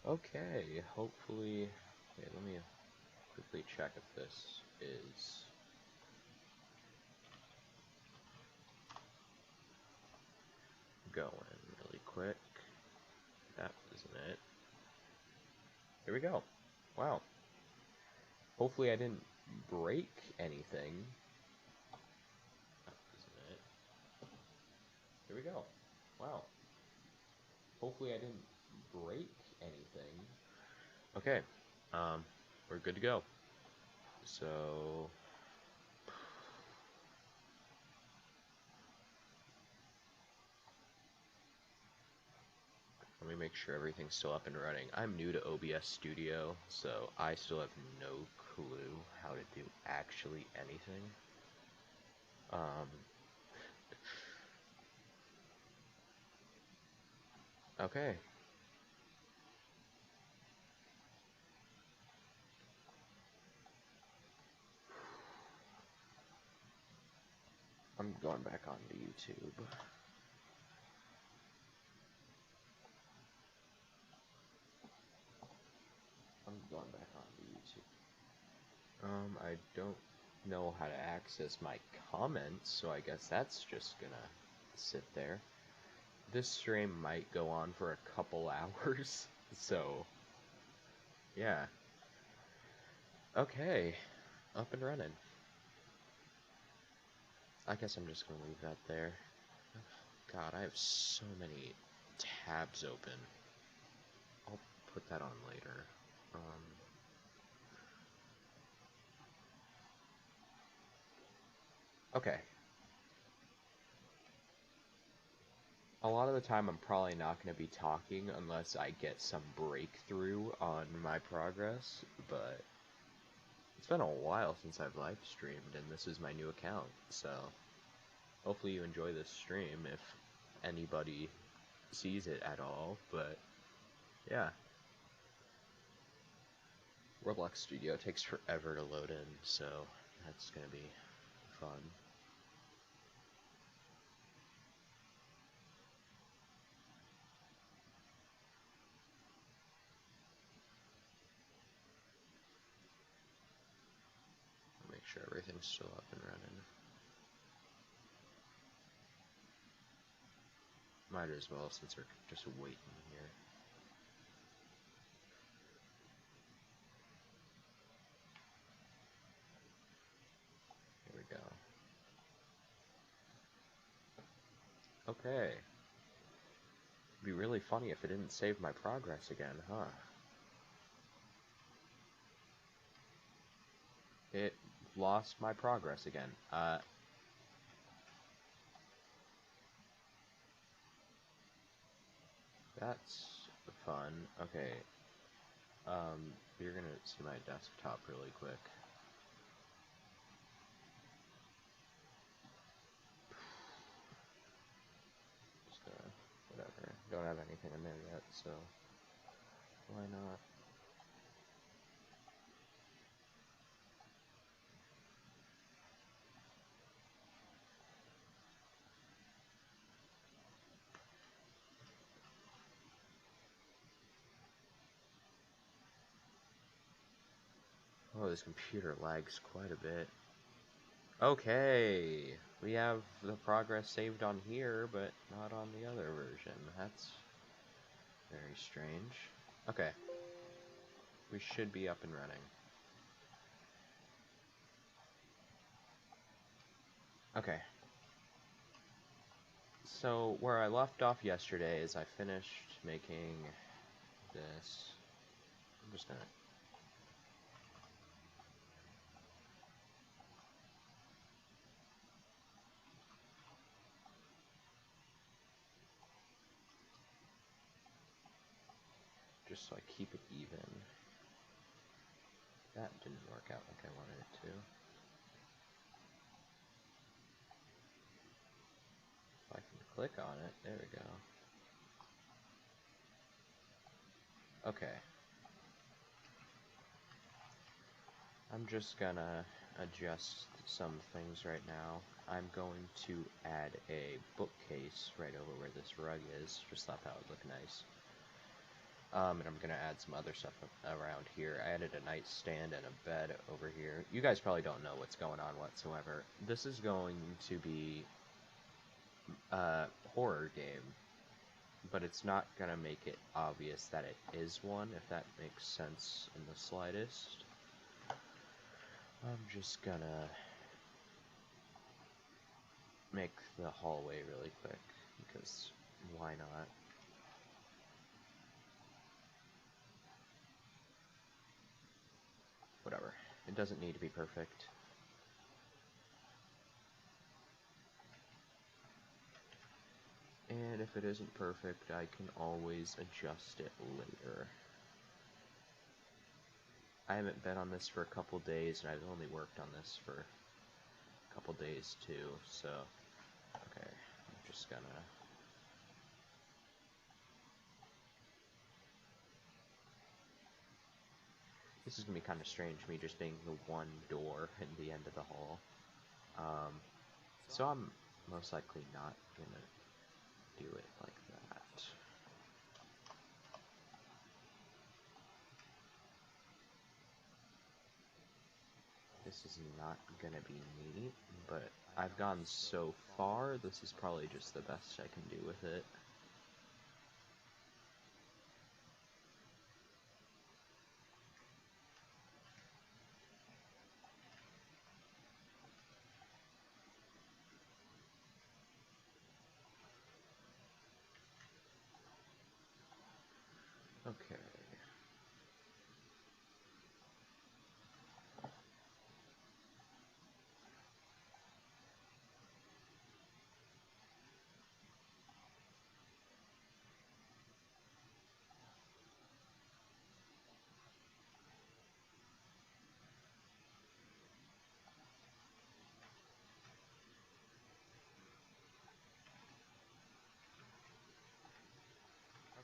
Okay, hopefully, wait, let me quickly check if this is going really quick. That isn't it. Here we go. Wow. Hopefully I didn't break anything. That isn't it. Here we go. Wow. Hopefully I didn't break anything. Okay. Um, we're good to go. So let me make sure everything's still up and running. I'm new to OBS Studio, so I still have no clue how to do actually anything. Okay. I'm going back onto YouTube. I'm going back onto YouTube. I don't know how to access my comments, so I guess that's just gonna sit there. This stream might go on for a couple hours, so yeah. Okay, up and running. I guess I'm just gonna leave that there. God, I have so many tabs open. I'll put that on later. Okay. A lot of the time I'm probably not going to be talking unless I get some breakthrough on my progress, but it's been a while since I've live streamed and this is my new account, so hopefully you enjoy this stream if anybody sees it at all, but yeah. Roblox Studio takes forever to load in, so that's going to be fun. Make sure everything's still up and running. Might as well since we're just waiting here. Here we go. Okay. It'd be really funny if it didn't save my progress again, huh? It lost my progress again. That's fun. Okay. You're gonna see my desktop really quick. Just, whatever. Don't have anything in there yet, so why not? Oh, this computer lags quite a bit. Okay, we have the progress saved on here, but not on the other version. That's very strange. Okay, we should be up and running. Okay. So, where I left off yesterday is I finished making this. I'm just gonna... just so I keep it even. That didn't work out like I wanted it to. If I can click on it, there we go. Okay. I'm just gonna adjust some things right now. I'm going to add a bookcase right over where this rug is. Just thought that would look nice. And I'm gonna add some other stuff around here. I added a nightstand and a bed over here. You guys probably don't know what's going on whatsoever. This is going to be a horror game, but it's not gonna make it obvious that it is one, if that makes sense in the slightest. I'm just gonna make the hallway really quick, because why not? Whatever. It doesn't need to be perfect. And if it isn't perfect, I can always adjust it later. I haven't been on this for a couple days, and I've only worked on this for a couple days too, so... Okay, I'm just gonna... This is gonna be kind of strange, me just being the one door in the end of the hall. So I'm most likely not gonna do it like that. This is not gonna be neat, but I've gone so far, this is probably just the best I can do with it. Okay.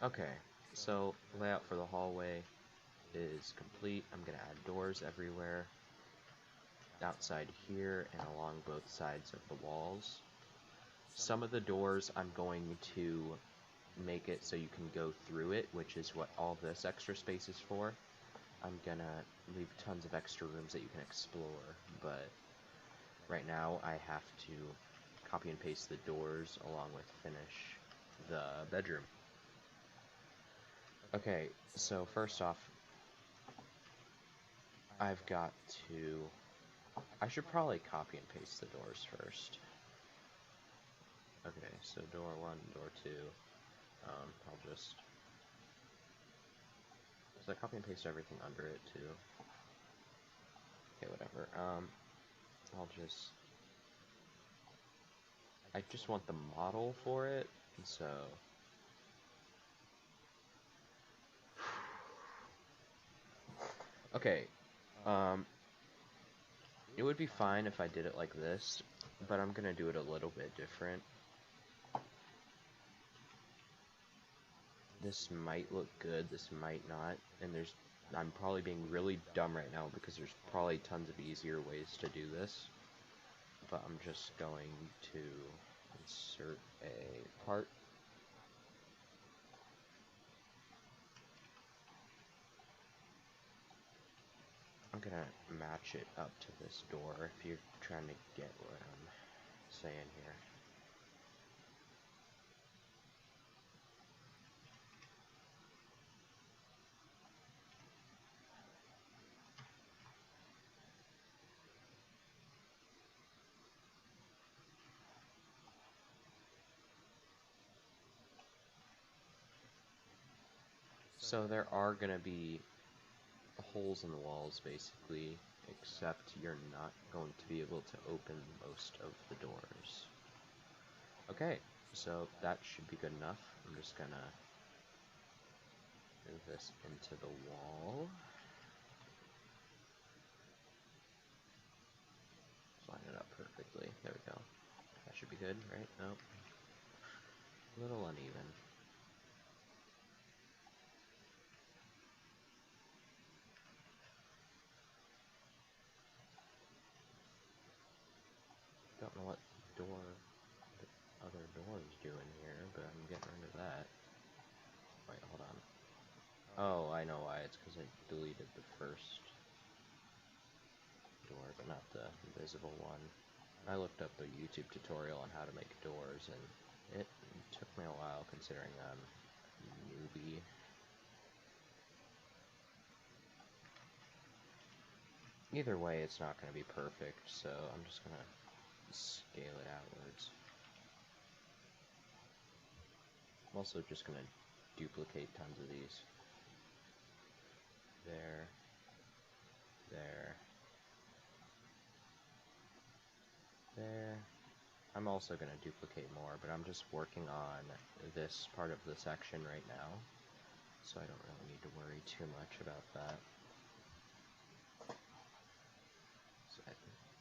Okay, so layout for the hallway is complete. I'm gonna add doors everywhere, outside here and along both sides of the walls. Some of the doors I'm going to make it so you can go through it, which is what all this extra space is for. I'm gonna leave tons of extra rooms that you can explore, but right now I have to copy and paste the doors along with finish the bedroom. Okay, so first off, I've got to... I should probably copy and paste the doors first. Okay, so door 1, door 2, I'll just... So I copy and paste everything under it too. Okay, whatever, I'll just... I just want the model for it, so... Okay, it would be fine if I did it like this, but I'm gonna do it a little bit different. This might look good, this might not, and I'm probably being really dumb right now because there's probably tons of easier ways to do this, but I'm just going to insert a part. I'm gonna match it up to this door if you're trying to get what I'm saying here. So there are gonna be holes in the walls basically, except you're not going to be able to open most of the doors. Okay, so that should be good enough. I'm just gonna move this into the wall. Line it up perfectly. There we go. That should be good, right? Nope. A little uneven. Don't know what door the other door is doing here, but I'm getting rid of that. Wait, hold on. Oh, I know why. It's because I deleted the first door, but not the invisible one. I looked up a YouTube tutorial on how to make doors, and it took me a while considering I'm a newbie. Either way, it's not going to be perfect, so I'm just going to scale it outwards. I'm also just going to duplicate tons of these. There. There. There. I'm also going to duplicate more, but I'm just working on this part of the section right now, so I don't really need to worry too much about that. So I'm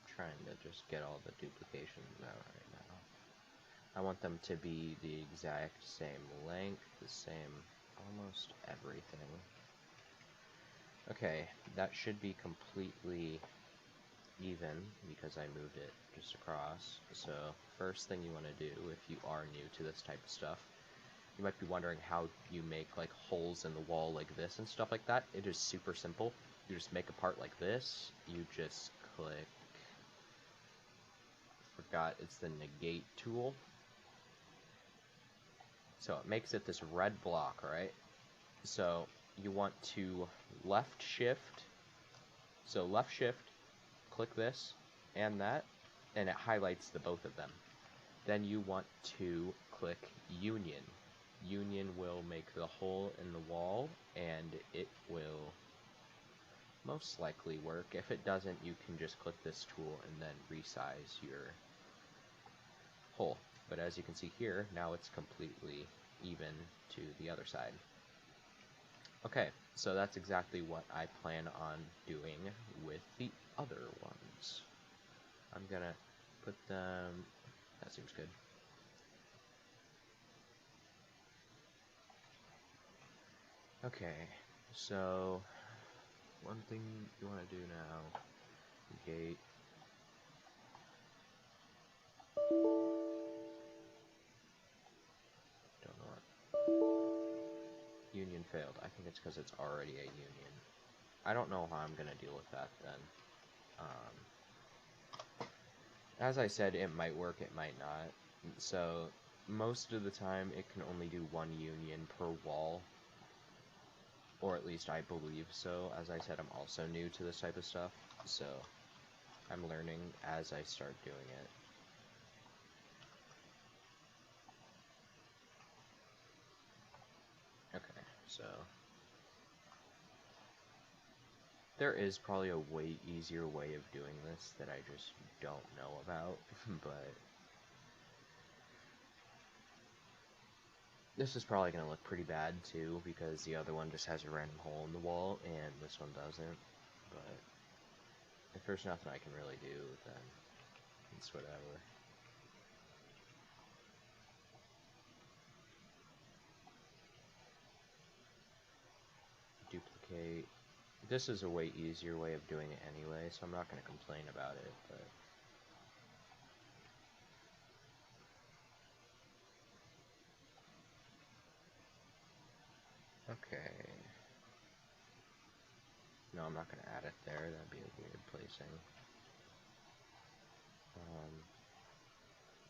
trying to just get all the duplications out right now. I want them to be the exact same length, the same almost everything. Okay, that should be completely even because I moved it just across. So first thing you want to do if you are new to this type of stuff, you might be wondering how you make like holes in the wall like this and stuff like that. It is super simple. You just make a part like this, you just click, forgot it's the negate tool. So it makes it this red block, right? So you want to left shift, so left shift, click this and that, and it highlights the both of them. Then you want to click union. Union will make the hole in the wall, and it will most likely work. If it doesn't, you can just click this tool and then resize your hole. But as you can see here, now it's completely even to the other side. Okay, so that's exactly what I plan on doing with the other ones. I'm gonna put them, that seems good. Okay, so one thing you want to do now, gate. Don't know what. Union failed. I think it's because it's already a union. I don't know how I'm going to deal with that then. As I said, it might work, it might not. So most of the time it can only do one union per wall. Or at least I believe so. As I said, I'm also new to this type of stuff. So I'm learning as I start doing it. Okay, so there is probably a way easier way of doing this that I just don't know about, but this is probably going to look pretty bad too, because the other one just has a random hole in the wall, and this one doesn't, but if there's nothing I can really do, then it's whatever. Duplicate. This is a way easier way of doing it anyway, so I'm not going to complain about it, but okay. No, I'm not going to add it there. That'd be a weird placing.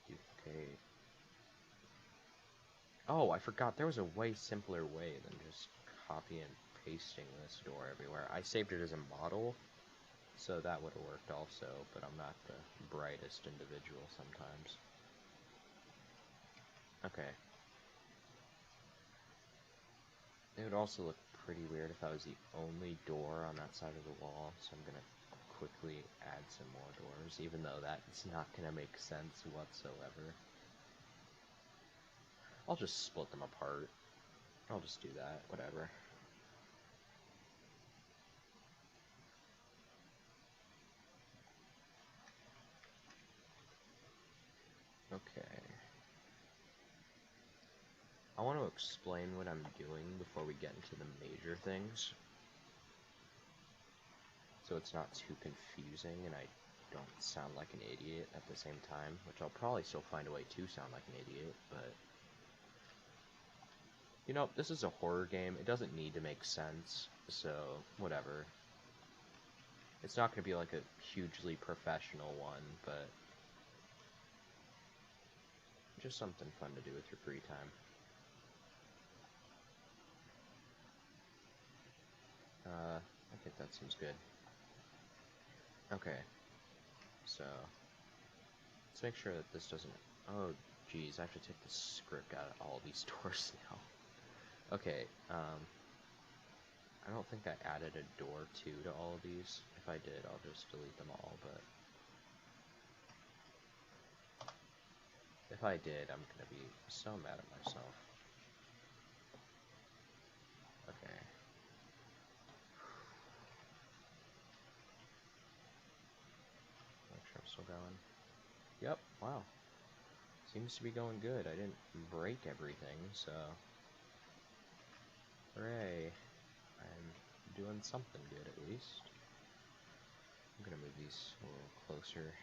Duplicate. Oh, I forgot. There was a way simpler way than just copy and pasting this door everywhere. I saved it as a model, so that would have worked also, but I'm not the brightest individual sometimes. Okay. It would also look pretty weird if I was the only door on that side of the wall, so I'm gonna quickly add some more doors, even though that's not gonna make sense whatsoever. I'll just split them apart. I'll just do that, whatever. Okay. I want to explain what I'm doing before we get into the major things, so it's not too confusing and I don't sound like an idiot at the same time, which I'll probably still find a way to sound like an idiot, but You know, this is a horror game. It doesn't need to make sense, so whatever. It's not going to be like a hugely professional one, but just something fun to do with your free time. I think that seems good. Okay, so let's make sure that this doesn't... Oh, geez, I have to take the script out of all these doors now. Okay, I don't think I added a door 2 to all of these. If I did, I'll just delete them all, but... If I did, I'm gonna be so mad at myself. Okay. Make sure I'm still going. Yep, wow. Seems to be going good. I didn't break everything, so... Hooray. I'm doing something good, at least. I'm gonna move these a little closer.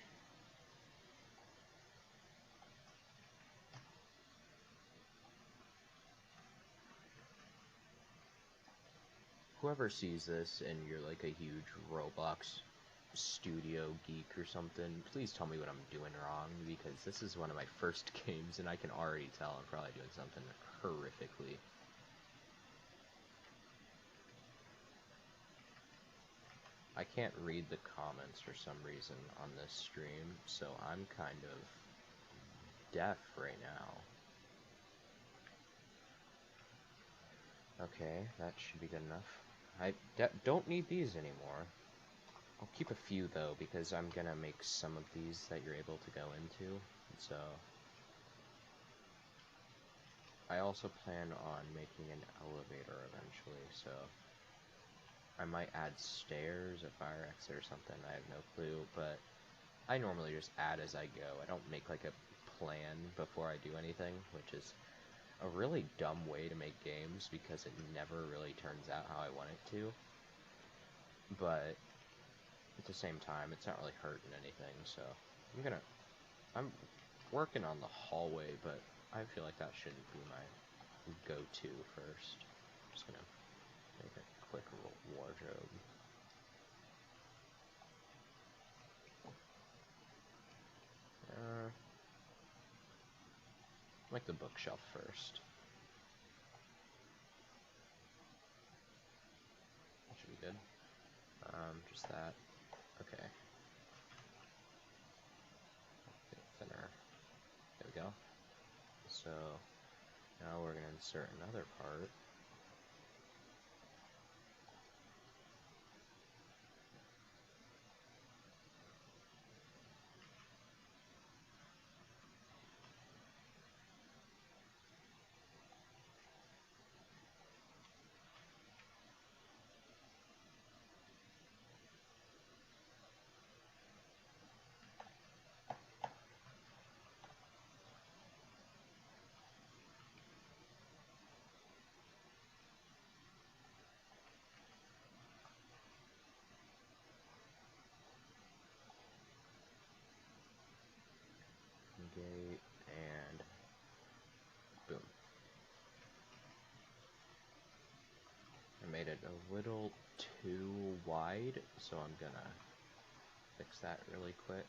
Whoever sees this and you're like a huge Roblox studio geek or something, please tell me what I'm doing wrong, because this is one of my first games and I can already tell I'm probably doing something horrifically. I can't read the comments for some reason on this stream, so I'm kind of deaf right now. Okay, that should be good enough. I don't need these anymore. I'll keep a few though, because I'm gonna make some of these that you're able to go into, so... I also plan on making an elevator eventually, so... I might add stairs, a fire exit or something, I have no clue, but... I normally just add as I go. I don't make like a plan before I do anything, which is a really dumb way to make games, because it never really turns out how I want it to. But... at the same time, it's not really hurting anything, so I'm working on the hallway, but I feel like that shouldn't be my go-to first. I'm just gonna make a quick wardrobe. Like the bookshelf first. That should be good. Just that. Okay. Get it thinner. There we go. So now we're gonna insert another part. Gate, and boom. I made it a little too wide, so I'm gonna fix that really quick.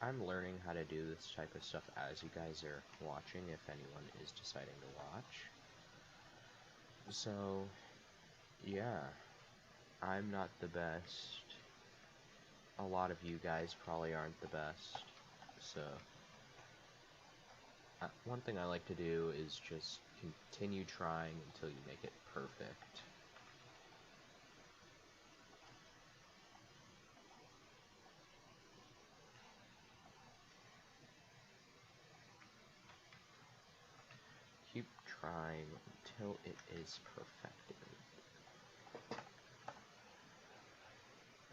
I'm learning how to do this type of stuff as you guys are watching, if anyone is deciding to watch. So, yeah, I'm not the best. A lot of you guys probably aren't the best, so one thing I like to do is just continue trying until you make it perfect. Keep trying until it is perfected.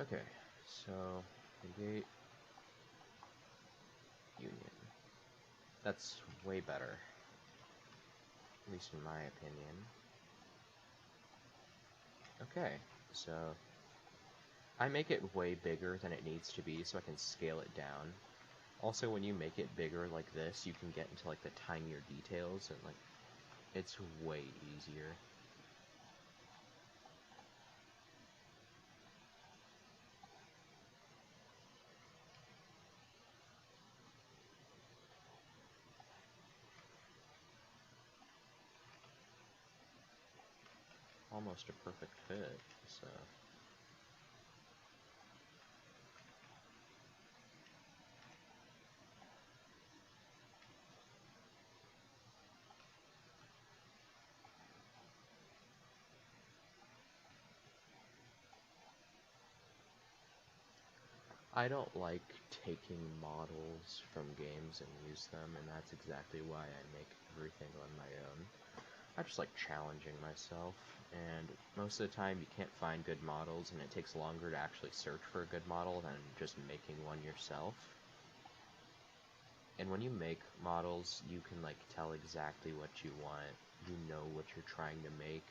Okay, so negate union. That's way better, at least in my opinion. Okay, so I make it way bigger than it needs to be so I can scale it down. Also, when you make it bigger like this, you can get into like the tinier details, and like it's way easier. Almost a perfect fit, so... I don't like taking models from games and use them, and that's exactly why I make everything on my own. I just like challenging myself, and most of the time you can't find good models, and it takes longer to actually search for a good model than just making one yourself. And when you make models, you can like tell exactly what you want, you know what you're trying to make,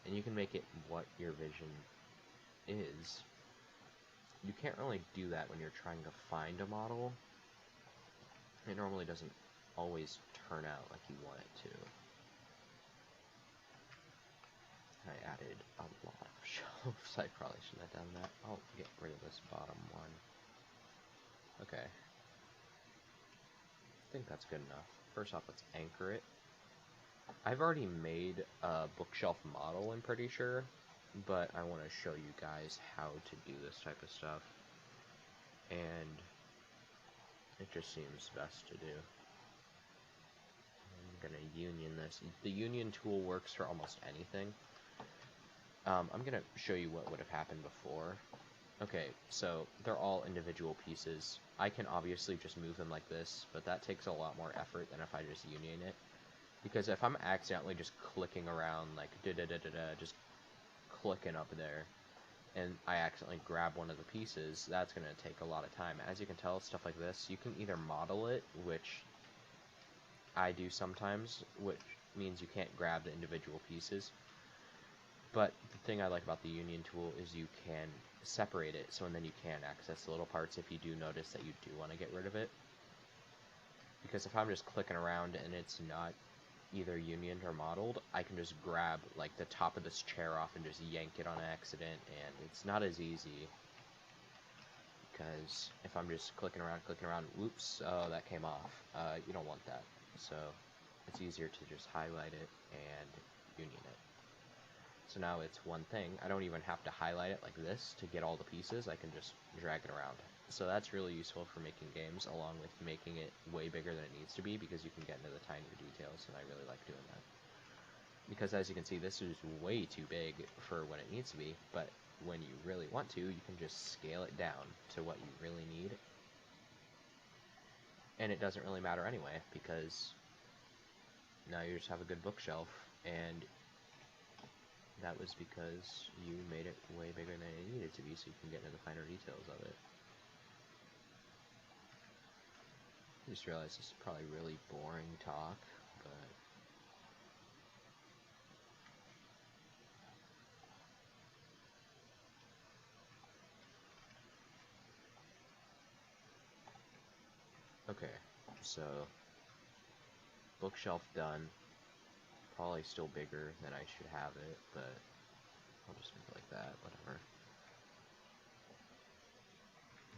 and you can make it what your vision is. You can't really do that when you're trying to find a model. It normally doesn't always turn out like you want it to. I added a lot of shelves. I probably shouldn't have done that. I'll get rid of this bottom one. Okay. I think that's good enough. First off, let's anchor it. I've already made a bookshelf model, I'm pretty sure, but I want to show you guys how to do this type of stuff. And it just seems best to do. I'm going to union this. The union tool works for almost anything. I'm going to show you what would have happened before. Okay, so they're all individual pieces. I can obviously just move them like this, but that takes a lot more effort than if I just union it. Because if I'm accidentally just clicking around, like, just clicking up there, and I accidentally grab one of the pieces, that's going to take a lot of time. As you can tell, stuff like this, you can either model it, which I do sometimes, which means you can't grab the individual pieces. But the thing I like about the union tool is you can separate it, so and then you can access the little parts if you do notice that you do want to get rid of it. Because if I'm just clicking around and it's not either unioned or modeled, I can just grab like the top of this chair off and just yank it on accident, and it's not as easy. Because if I'm just clicking around, whoops, oh, that came off. You don't want that. So it's easier to just highlight it and union it. So now it's one thing. I don't even have to highlight it like this to get all the pieces. I can just drag it around. So that's really useful for making games, along with making it way bigger than it needs to be, because you can get into the tinier details, and I really like doing that. Because as you can see, this is way too big for what it needs to be, but when you really want to, you can just scale it down to what you really need. And it doesn't really matter anyway, because now you just have a good bookshelf, and that was because you made it way bigger than it needed to be, so you can get into the finer details of it. I just realized this is probably really boring talk, but... Okay, so... bookshelf done. Probably still bigger than I should have it, but I'll just make it like that, whatever.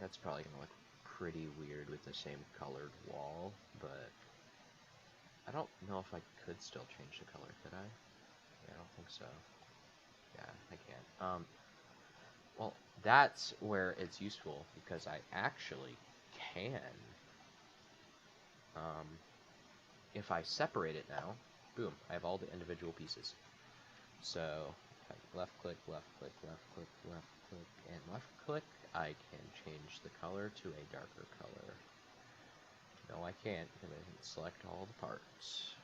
That's probably gonna look pretty weird with the same colored wall, but I don't know if I could still change the color, could I? Yeah, I don't think so. Yeah, I can't. Well, that's where it's useful, because I actually can. If I separate it now, boom, I have all the individual pieces. So, if I left click, left click, left click, left click, and left click, I can change the color to a darker color. No, I can't, because I didn't select all the parts.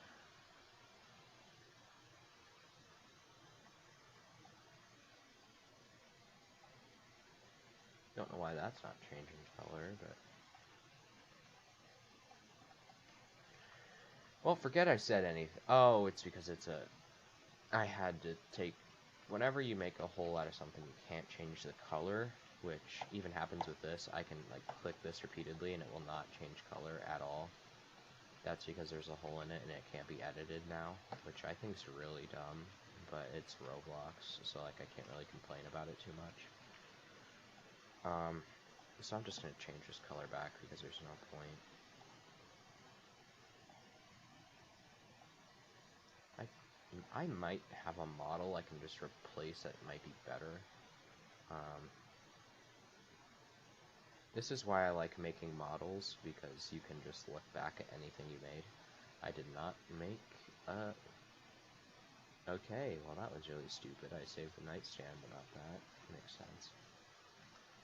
Don't know why that's not changing color, but... well, forget I said anything. Oh, it's because it's a... I had to take... whenever you make a hole out of something, you can't change the color. which even happens with this. I can like click this repeatedly and it will not change color at all. That's because there's a hole in it and it can't be edited now, which I think is really dumb, but it's Roblox, so like I can't really complain about it too much. So I'm just going to change this color back because there's no point. I might have a model I can just replace that might be better. This is why I like making models, because you can just look back at anything you made. I did not make, okay, well that was really stupid. I saved the nightstand, but not that. Makes sense.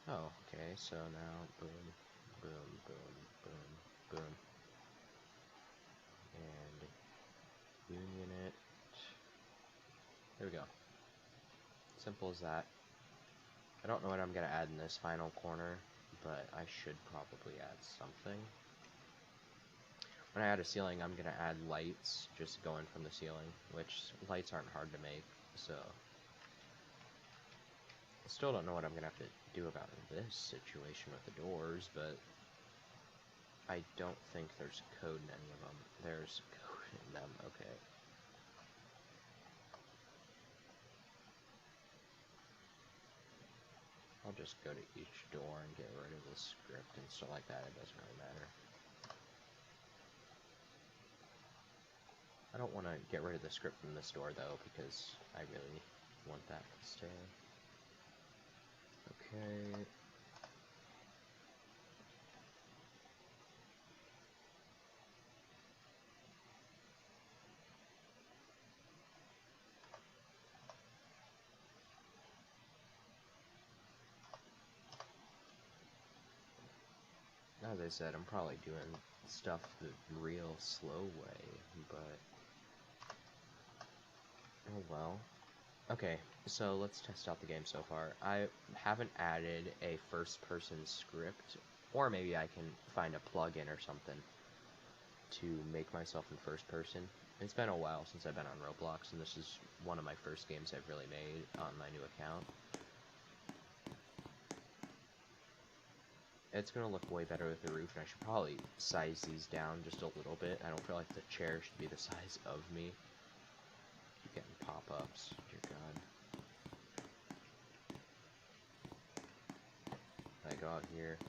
Oh, okay, so now, boom, boom, boom, boom, boom. And union it. There we go. Simple as that. I don't know what I'm going to add in this final corner, but I should probably add something. When I add a ceiling, I'm going to add lights, just going from the ceiling, which lights aren't hard to make, so... I still don't know what I'm going to have to do about this situation with the doors, but... I don't think there's code in any of them. There's code in them, okay. I'll just go to each door and get rid of the script and stuff like that. It doesn't really matter. I don't want to get rid of the script from this door, though, because I really want that to stay. Okay. As I said, I'm probably doing stuff the real slow way, but... oh well. Okay, so let's test out the game so far. I haven't added a first-person script, or maybe I can find a plugin or something to make myself in first person. It's been a while since I've been on Roblox, and this is one of my first games I've really made on my new account. It's going to look way better with the roof, and I should probably size these down just a little bit. I don't feel like the chair should be the size of me. Keep getting pop-ups, dear God. I go out here.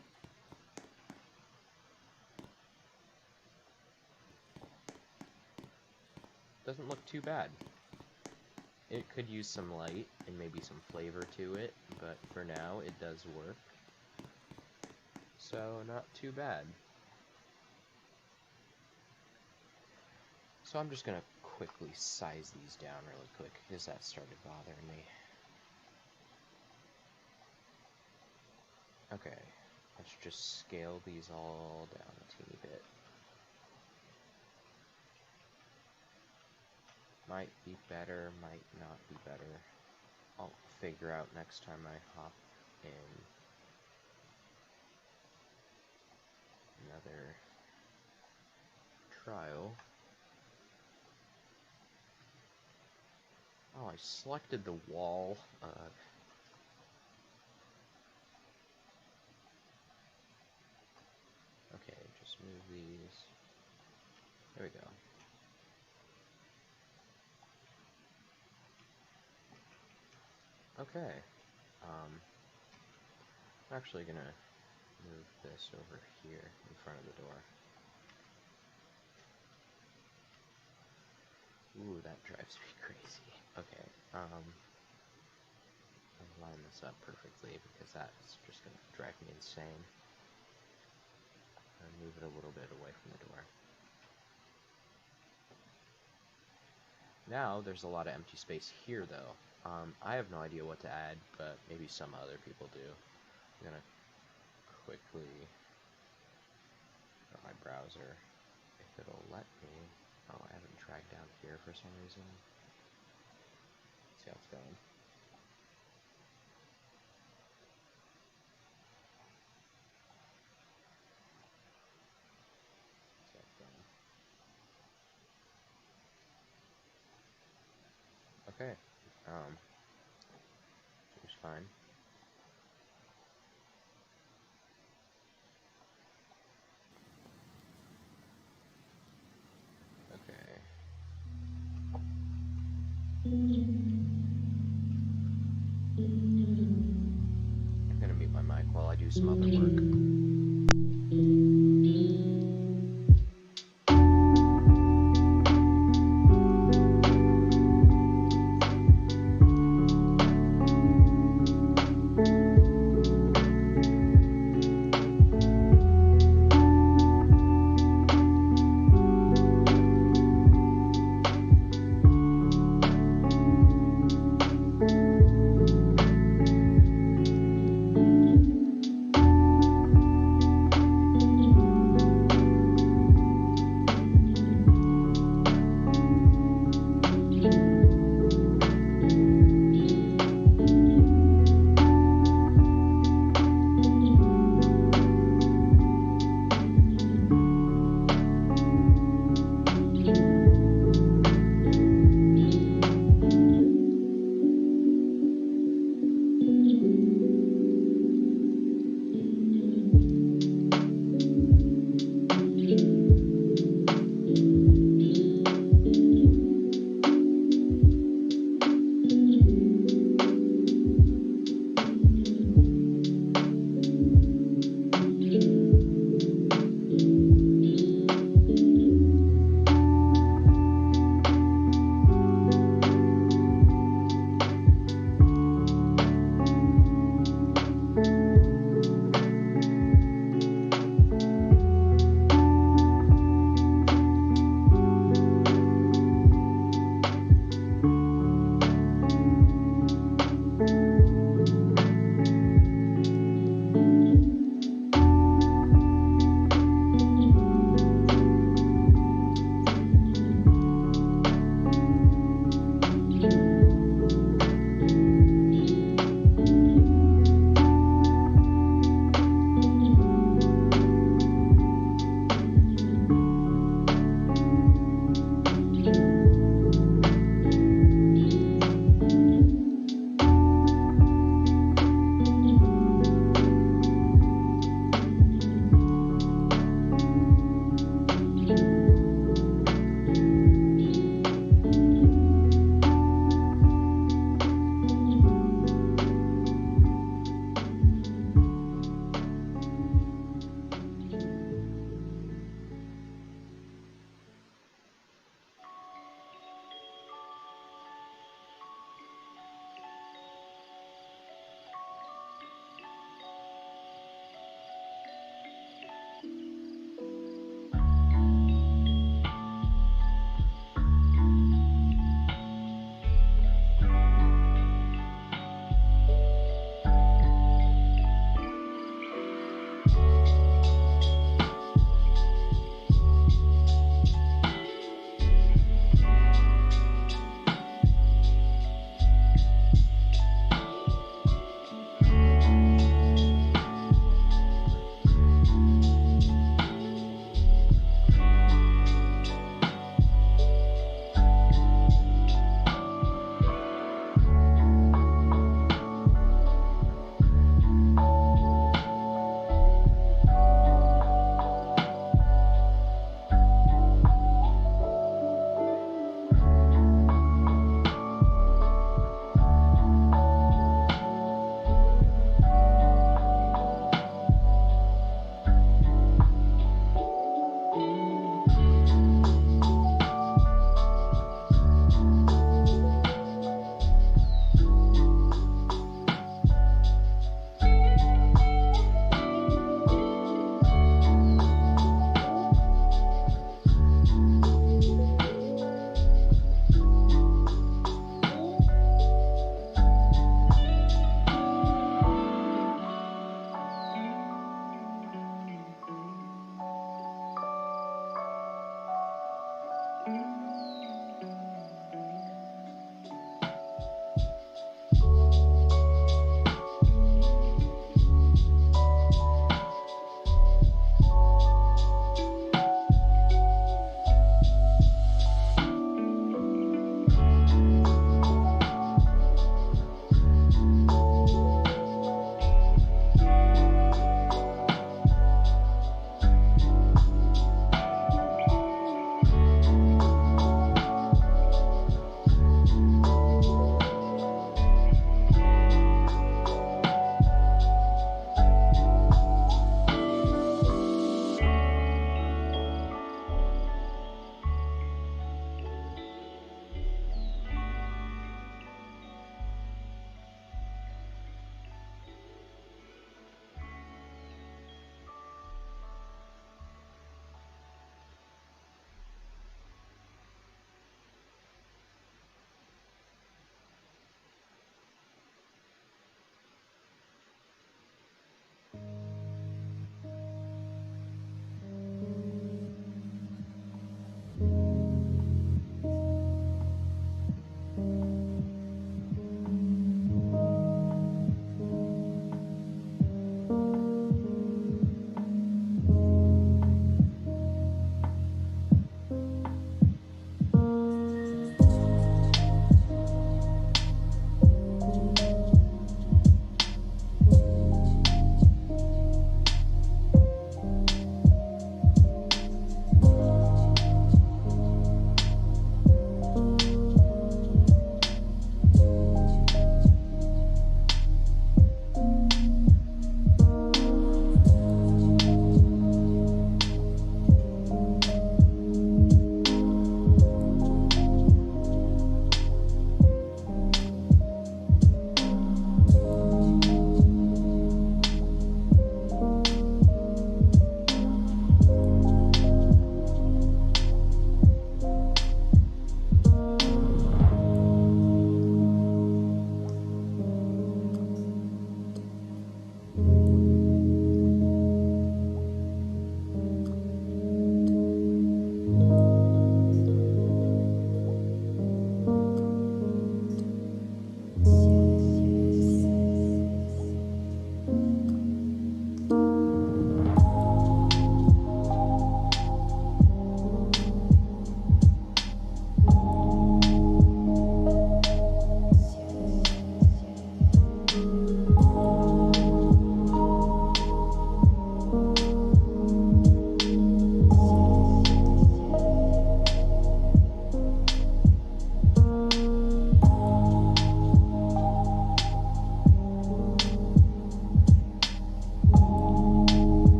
Doesn't look too bad. It could use some light and maybe some flavor to it, but for now it does work. So, not too bad. So I'm just gonna quickly size these down really quick, because that started bothering me. Okay, let's just scale these all down a teeny bit. Might be better, might not be better. I'll figure out next time I hop in another trial. Oh, I selected the wall. Okay, just move these. There we go. Okay. I'm actually gonna move this over here in front of the door. Ooh, that drives me crazy. Okay, I'll line this up perfectly because that's just gonna drive me insane. And move it a little bit away from the door. Now, there's a lot of empty space here, though. I have no idea what to add, but maybe some other people do. I'm gonna quickly go my browser, if it'll let me. Oh, I haven't dragged down here for some reason. Let's see how it's going. See how it's going. Okay, seems fine. I'm gonna mute my mic while I do some other work.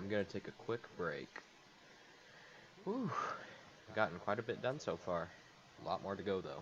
I'm gonna take a quick break. Whew, gotten quite a bit done so far. A lot more to go though.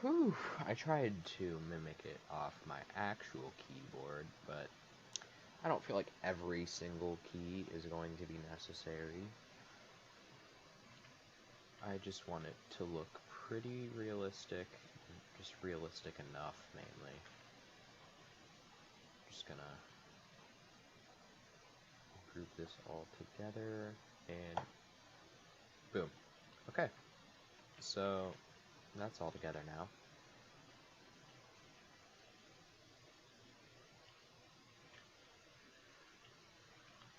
Whew, I tried to mimic it off my actual keyboard, but I don't feel like every single key is going to be necessary. I just want it to look pretty realistic, just realistic enough, mainly. Just gonna group this all together, and boom. Okay, so that's all together now.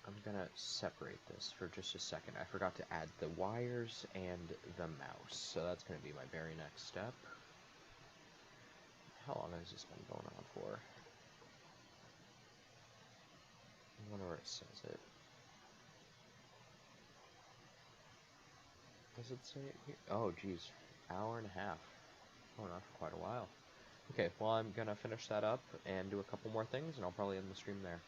I'm gonna separate this for just a second. I forgot to add the wires and the mouse, so that's gonna be my very next step. How long has this been going on for? I wonder where it says it. Does it say it here? Oh, geez, hour and a half. Going on for quite a while. Okay, well, I'm gonna finish that up and do a couple more things, and I'll probably end the stream there.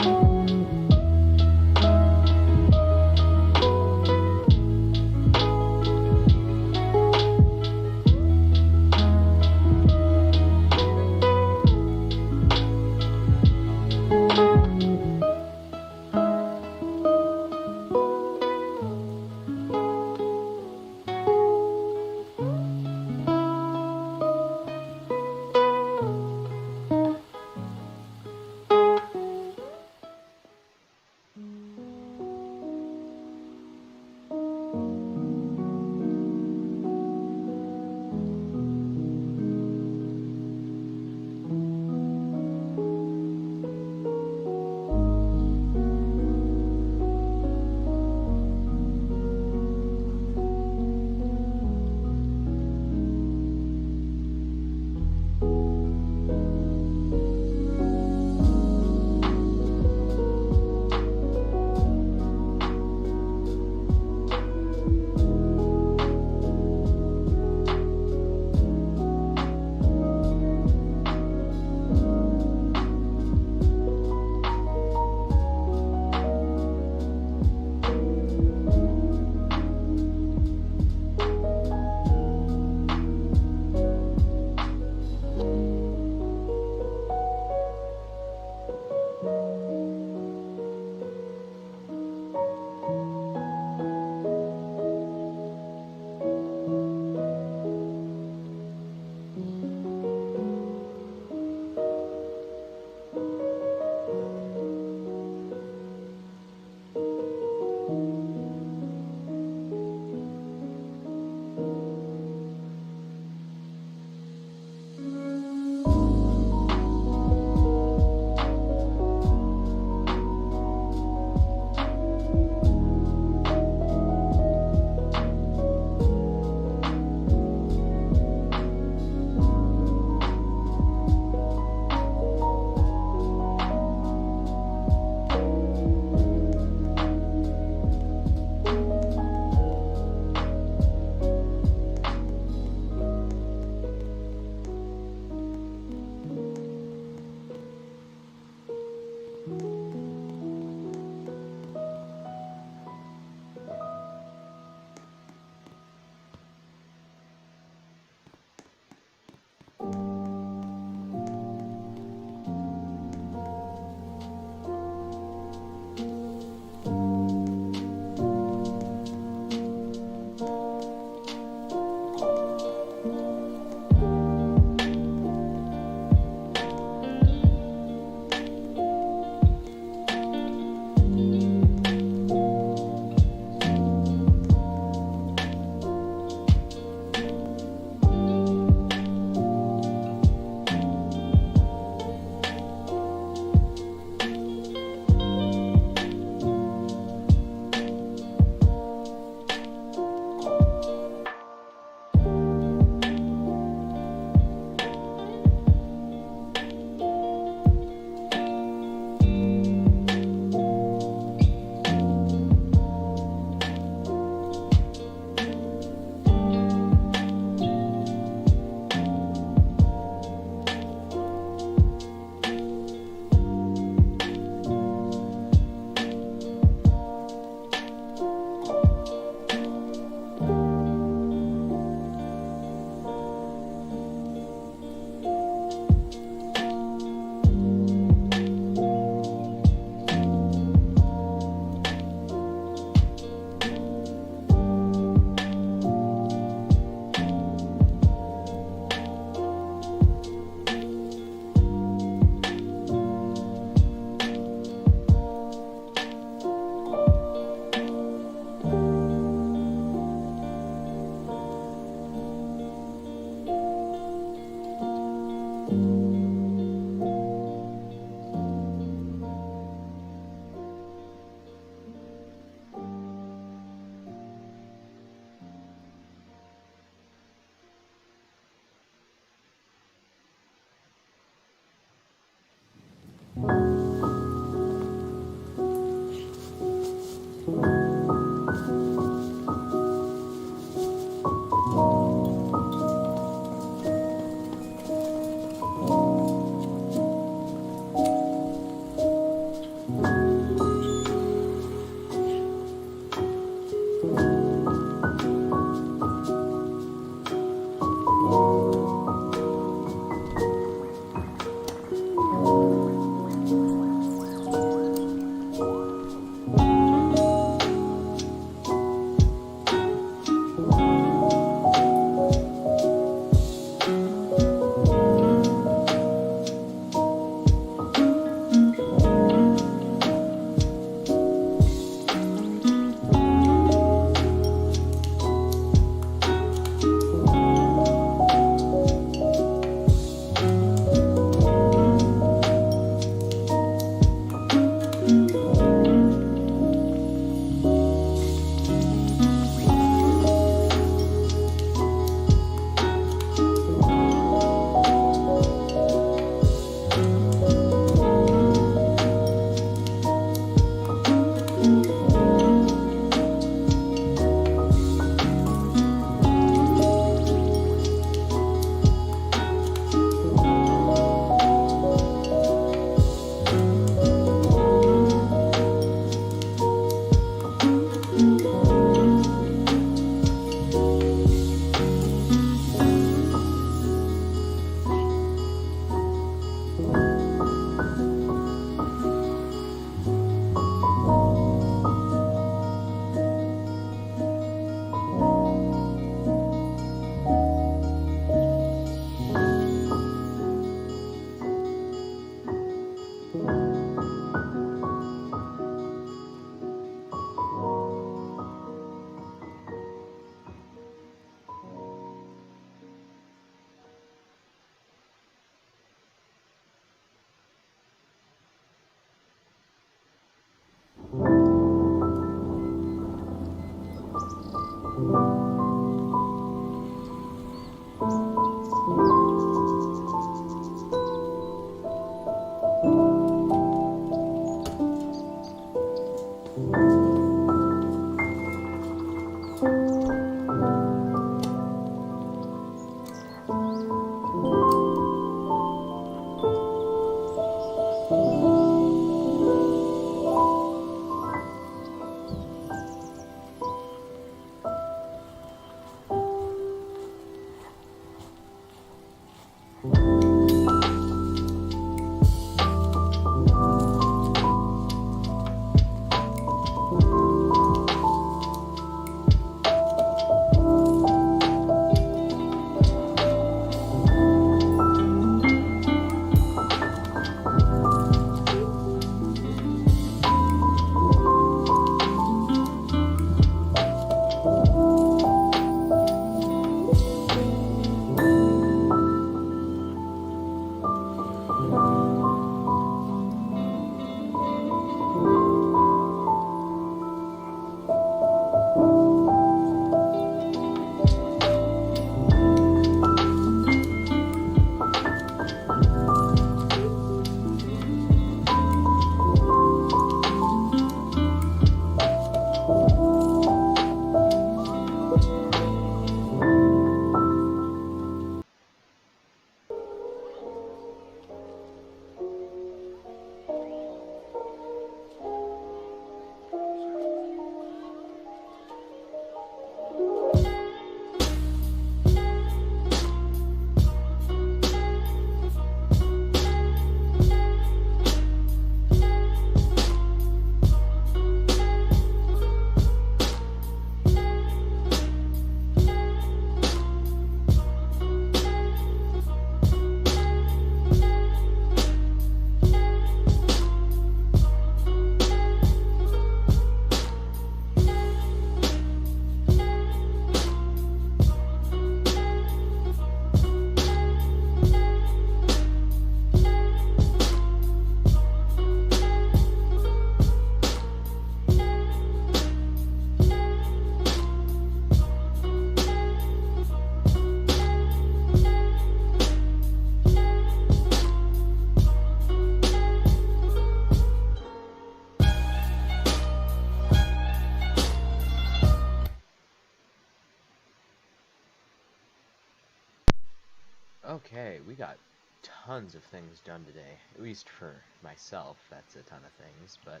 Okay, we got tons of things done today. At least for myself, that's a ton of things, but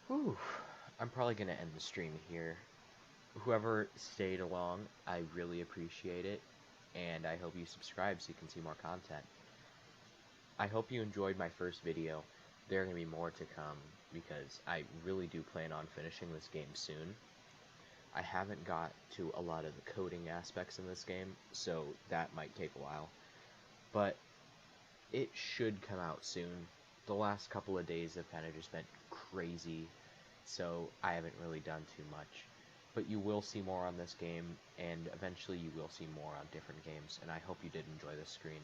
whew, I'm probably gonna end the stream here. Whoever stayed along, I really appreciate it, and I hope you subscribe so you can see more content. I hope you enjoyed my first video. There are going to be more to come, because I really do plan on finishing this game soon. I haven't got to a lot of the coding aspects in this game, so that might take a while. But it should come out soon. The last couple of days have kind of just been crazy, so I haven't really done too much. But you will see more on this game, and eventually you will see more on different games, and I hope you did enjoy this stream.